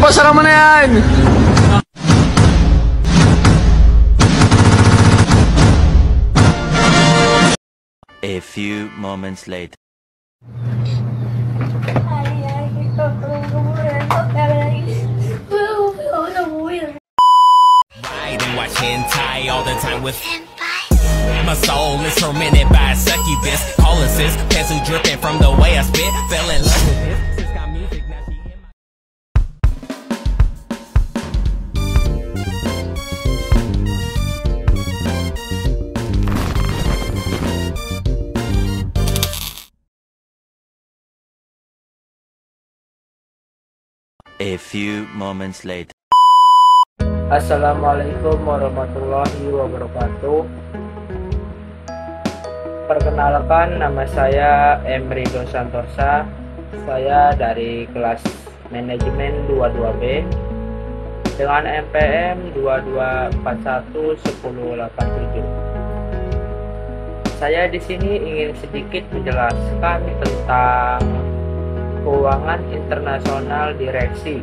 pasara mana yan? A few moments later. Ride and watch hentai all the time with my soul is tormented by a succubus. Calling sis, pencil dripping from the way I spit. Fell in love with this. Sis got music, now she in my A few moments later. Assalamualaikum warahmatullahi wabarakatuh. Perkenalkan, nama saya Emri Don Santosa. Saya dari kelas manajemen 22B dengan MPM 22411087. Saya di sini ingin sedikit menjelaskan tentang keuangan internasional direksi.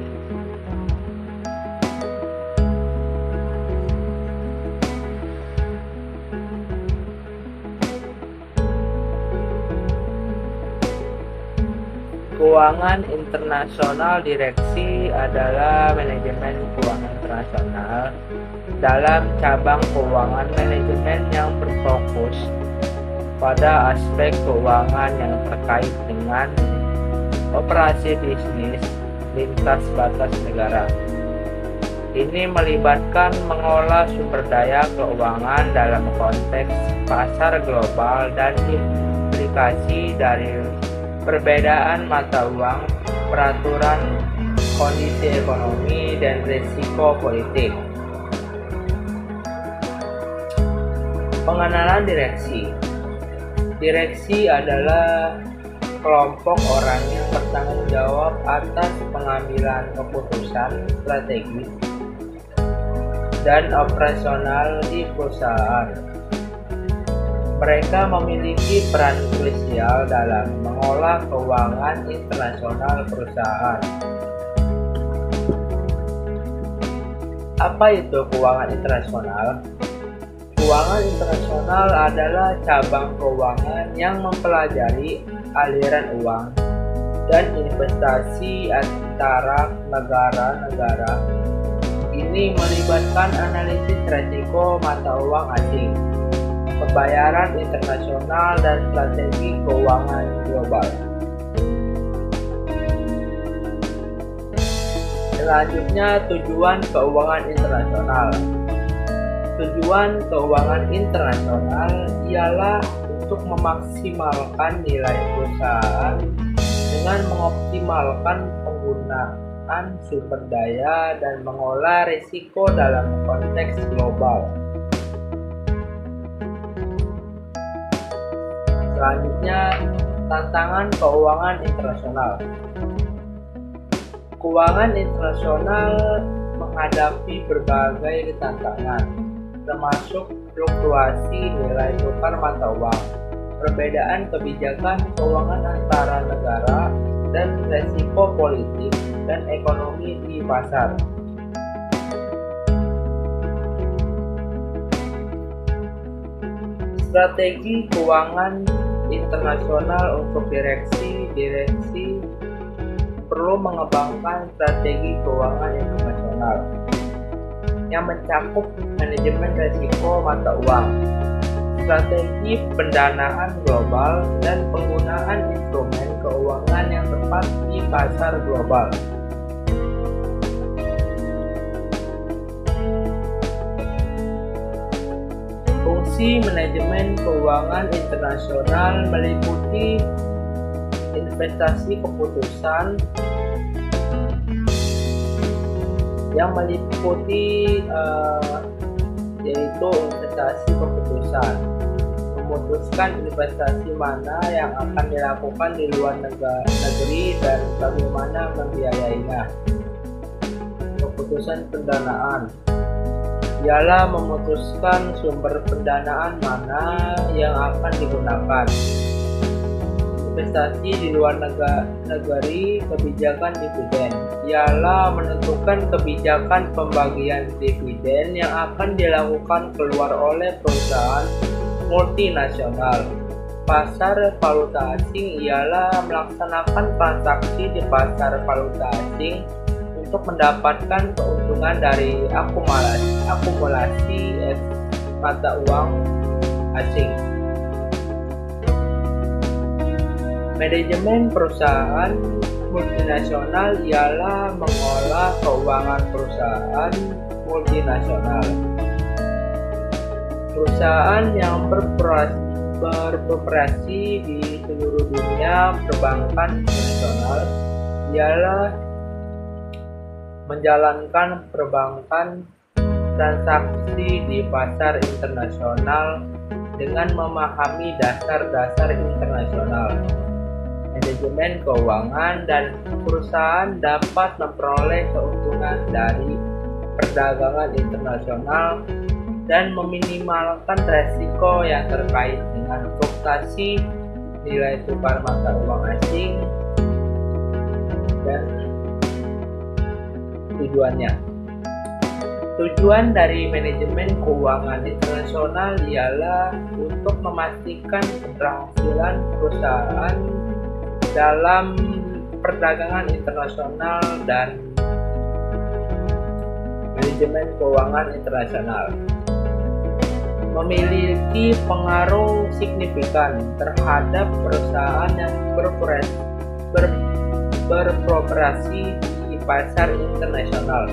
Keuangan internasional direksi adalah manajemen keuangan internasional dalam cabang keuangan manajemen yang berfokus pada aspek keuangan yang terkait dengan operasi bisnis lintas batas negara. Ini melibatkan mengolah sumber daya keuangan dalam konteks pasar global dan implikasi dari perbedaan mata uang, peraturan, kondisi ekonomi, dan risiko politik. Pengenalan direksi. Direksi adalah kelompok orang yang bertanggung jawab atas pengambilan keputusan strategis dan operasional di perusahaan. Mereka memiliki peran krusial dalam mengolah keuangan internasional perusahaan. Apa itu keuangan internasional? Keuangan internasional adalah cabang keuangan yang mempelajari aliran uang dan investasi antara negara-negara. Ini melibatkan analisis risiko mata uang asing, pembayaran internasional, dan strategi keuangan global. Selanjutnya, tujuan keuangan internasional. Tujuan keuangan internasional ialah untuk memaksimalkan nilai perusahaan dengan mengoptimalkan penggunaan sumber daya dan mengolah risiko dalam konteks global. Selanjutnya, tantangan keuangan internasional. Keuangan internasional menghadapi berbagai tantangan, termasuk fluktuasi nilai tukar mata uang, perbedaan kebijakan keuangan antara negara, dan resiko politik dan ekonomi di pasar. Strategi keuangan internasional untuk direksi perlu mengembangkan strategi keuangan internasional yang mencakup manajemen risiko mata uang, strategi pendanaan global, dan penggunaan instrumen keuangan yang tepat di pasar global. Fungsi manajemen keuangan internasional meliputi investasi keputusan yang meliputi yaitu investasi keputusan, memutuskan investasi mana yang akan dilakukan di luar negeri dan bagaimana membiayainya. Keputusan pendanaan ialah memutuskan sumber pendanaan mana yang akan digunakan. Investasi di luar negeri, kebijakan dividen. ialah menentukan kebijakan pembagian dividen yang akan dilakukan keluar oleh perusahaan multinasional. Pasar valuta asing ialah melaksanakan transaksi di pasar valuta asing untuk mendapatkan keuntungan dari akumulasi mata uang asing. Manajemen perusahaan multinasional ialah mengolah keuangan perusahaan multinasional. Perusahaan yang beroperasi di seluruh dunia perbankan internasional ialah menjalankan perbankan transaksi di pasar internasional dengan memahami dasar-dasar internasional. Manajemen keuangan dan perusahaan dapat memperoleh keuntungan dari perdagangan internasional dan meminimalkan resiko yang terkait dengan fluktuasi nilai tukar mata uang asing dan tujuannya. Tujuan dari manajemen keuangan internasional ialah untuk memastikan keberhasilan perusahaan dalam perdagangan internasional dan manajemen keuangan internasional memiliki pengaruh signifikan terhadap perusahaan yang beroperasi di pasar internasional.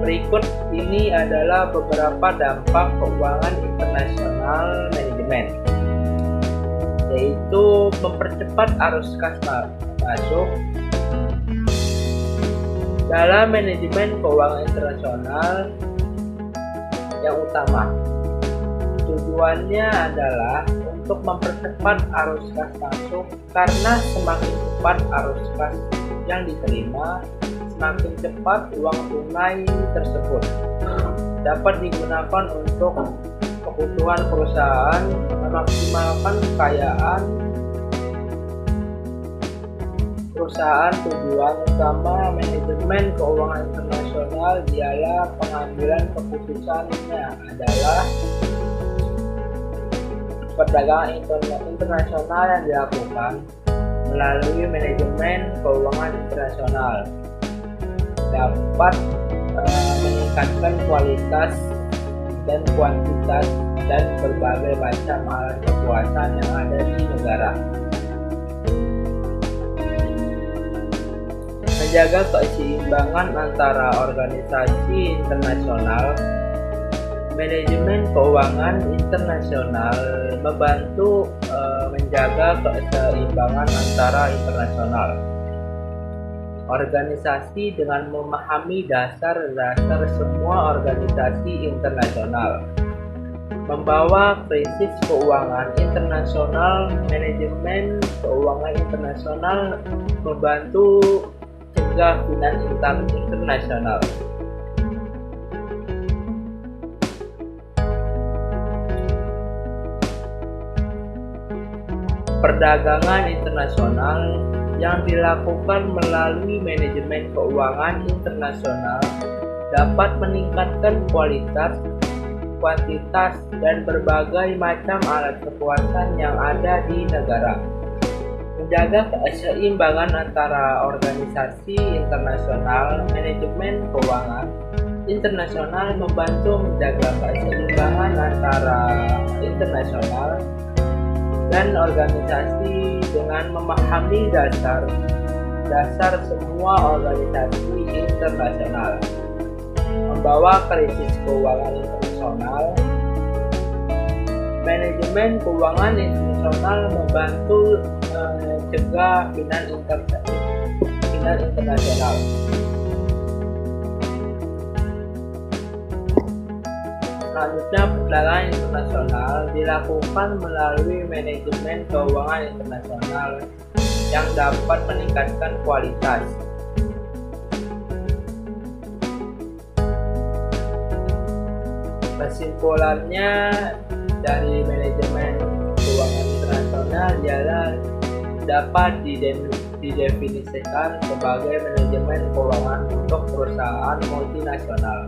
Berikut ini adalah beberapa dampak keuangan internasional manajemen, yaitu mempercepat arus kas masuk. Dalam manajemen keuangan internasional, yang utama tujuannya adalah untuk mempercepat arus kas masuk, karena semakin cepat arus kas yang diterima, semakin cepat uang tunai tersebut dapat digunakan untuk kebutuhan perusahaan, memaksimalkan kekayaan perusahaan. Tujuan utama manajemen keuangan internasional ialah pengambilan keputusannya adalah perdagangan internasional yang dilakukan melalui manajemen keuangan internasional dapat meningkatkan kualitas dan kuantitas dan berbagai macam alat kekuasaan yang ada di negara. Menjaga keseimbangan antara organisasi internasional. Manajemen keuangan internasional membantu menjaga keseimbangan antara internasional organisasi dengan memahami dasar-dasar semua organisasi internasional. Membawa krisis keuangan internasional. Manajemen keuangan internasional membantu cegah finansial internasional. Perdagangan internasional yang dilakukan melalui manajemen keuangan internasional dapat meningkatkan kualitas, kuantitas, dan berbagai macam alat kekuasaan yang ada di negara. Menjaga keseimbangan antara organisasi internasional. Manajemen keuangan internasional membantu menjaga keseimbangan antara internasional dan organisasi dengan memahami dasar semua organisasi internasional. Membawa krisis keuangan internasional. Manajemen keuangan internasional membantu mencegah finansial internasional. Selanjutnya, perdagangan internasional dilakukan melalui manajemen keuangan internasional yang dapat meningkatkan kualitas. Kesimpulannya dari manajemen keuangan internasional ialah dapat didefinisikan sebagai manajemen keuangan untuk perusahaan multinasional.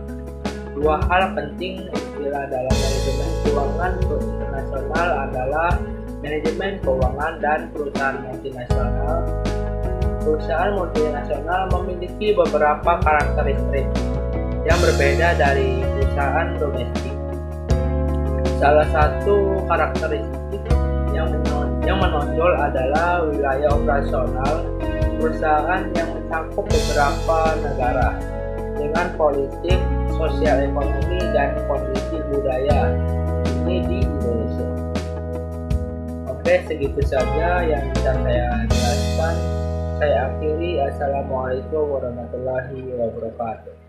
Dua hal penting istilah dalam manajemen keuangan internasional adalah manajemen keuangan dan perusahaan multinasional. Perusahaan multinasional memiliki beberapa karakteristik yang berbeda dari perusahaan domestik. Salah satu karakteristik yang menonjol adalah wilayah operasional perusahaan yang mencakup beberapa negara dengan politik, sosial ekonomi, dan kondisi budaya ini di Indonesia. Oke, segitu saja yang bisa saya jelaskan. Saya akhiri. Assalamualaikum warahmatullahi wabarakatuh.